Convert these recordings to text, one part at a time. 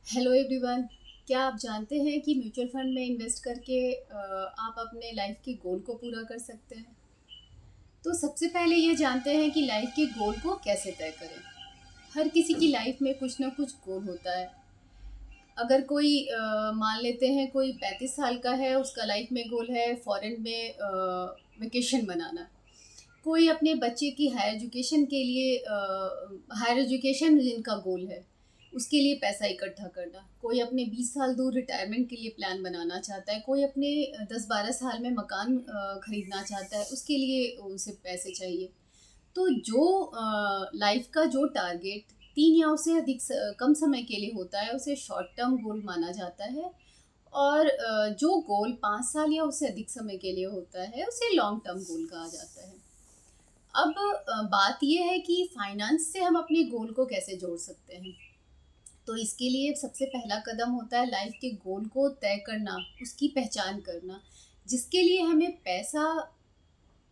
Hello everyone. क्या आप जानते हैं कि म्यूचुअल फंड में इन्वेस्ट करके आप अपने लाइफ के गोल को पूरा कर सकते हैं। तो सबसे पहले ये जानते हैं कि लाइफ के गोल को कैसे तय करें। हर किसी की लाइफ में कुछ ना कुछ गोल होता है। अगर कोई मान लेते हैं कोई 35 साल का है, उसका लाइफ में गोल है फॉरेन में वेकेशन मनाना। कोई अपने बच्चे की हायर एजुकेशन के लिए हायर एजुकेशन जिनका गोल है उसके लिए पैसा इकट्ठा करना। कोई अपने 20 साल दूर रिटायरमेंट के लिए प्लान बनाना चाहता है। कोई अपने 10-12 साल में मकान खरीदना चाहता है, उसके लिए उसे पैसे चाहिए। तो जो लाइफ का जो टारगेट 3 या उससे कम समय के लिए होता है उसे शॉर्ट टर्म गोल माना जाता है। और जो गोल 5 साल या उससे अधिक समय के लिए होता है उसे लॉन्ग टर्म गोल कहा जाता है। अब बात यह है कि फाइनेंस से हम अपने गोल को कैसे जोड़ सकते हैं। तो इसके लिए सबसे पहला कदम होता है लाइफ के गोल को तय करना, उसकी पहचान करना, जिसके लिए हमें पैसा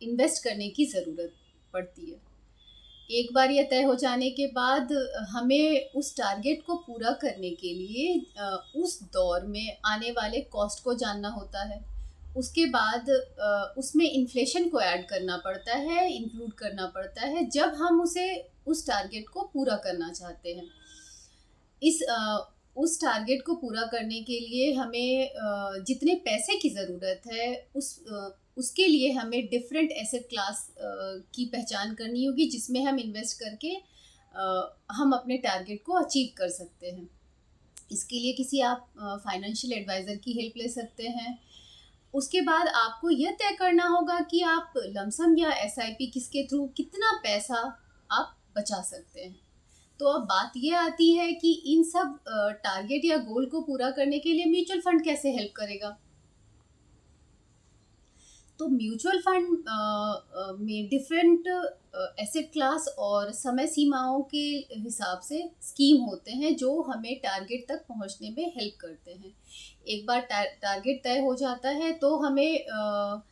इन्वेस्ट करने की ज़रूरत पड़ती है। एक बार ये तय हो जाने के बाद हमें उस टारगेट को पूरा करने के लिए उस दौर में आने वाले कॉस्ट को जानना होता है। उसके बाद उसमें इन्फ्लेशन को ऐड करना पड़ता है, इंक्लूड करना पड़ता है जब हम उसे उस टारगेट को पूरा करना चाहते हैं। इस उस टारगेट को पूरा करने के लिए हमें जितने पैसे की ज़रूरत है उसके लिए हमें डिफरेंट एसेट क्लास की पहचान करनी होगी जिसमें हम इन्वेस्ट करके हम अपने टारगेट को अचीव कर सकते हैं। इसके लिए किसी आप फाइनेंशियल एडवाइज़र की हेल्प ले सकते हैं। उसके बाद आपको यह तय करना होगा कि आप लमसम या एसआईपी किसके थ्रू कितना पैसा आप बचा सकते हैं। तो अब बात ये आती है कि इन सब टारगेट या गोल को पूरा करने के लिए म्यूचुअल फंड कैसे हेल्प करेगा। तो म्यूचुअल फंड में डिफरेंट एसेट क्लास और समय सीमाओं के हिसाब से स्कीम होते हैं जो हमें टारगेट तक पहुंचने में हेल्प करते हैं। एक बार टारगेट तय हो जाता है तो हमें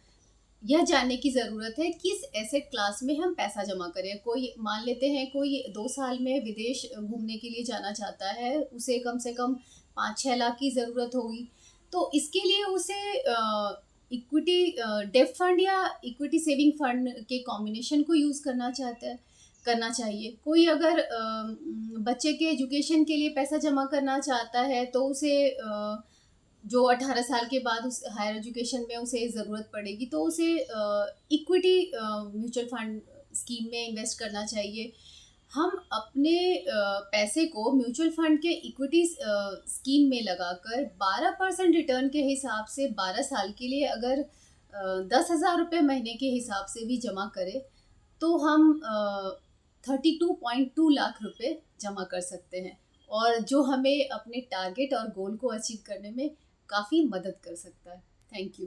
यह जानने की ज़रूरत है किस एसेट क्लास में हम पैसा जमा करें। कोई मान लेते हैं कोई 2 साल में विदेश घूमने के लिए जाना चाहता है, उसे कम से कम 5-6 लाख की ज़रूरत होगी। तो इसके लिए उसे इक्विटी डेब्ट फंड या इक्विटी सेविंग फंड के कॉम्बिनेशन को यूज़ करना चाहिए। कोई अगर बच्चे के एजुकेशन के लिए पैसा जमा करना चाहता है तो उसे जो 18 साल के बाद उस हायर एजुकेशन में उसे ज़रूरत पड़ेगी तो उसे इक्विटी म्यूचुअल फंड स्कीम में इन्वेस्ट करना चाहिए। हम अपने पैसे को म्यूचुअल फंड के इक्विटी स्कीम में लगाकर 12% रिटर्न के हिसाब से 12 साल के लिए अगर 10,000 रुपये महीने के हिसाब से भी जमा करें तो हम 32.2 लाख रुपए जमा कर सकते हैं, और जो हमें अपने टारगेट और गोल को अचीव करने में काफ़ी मदद कर सकता है। Thank you.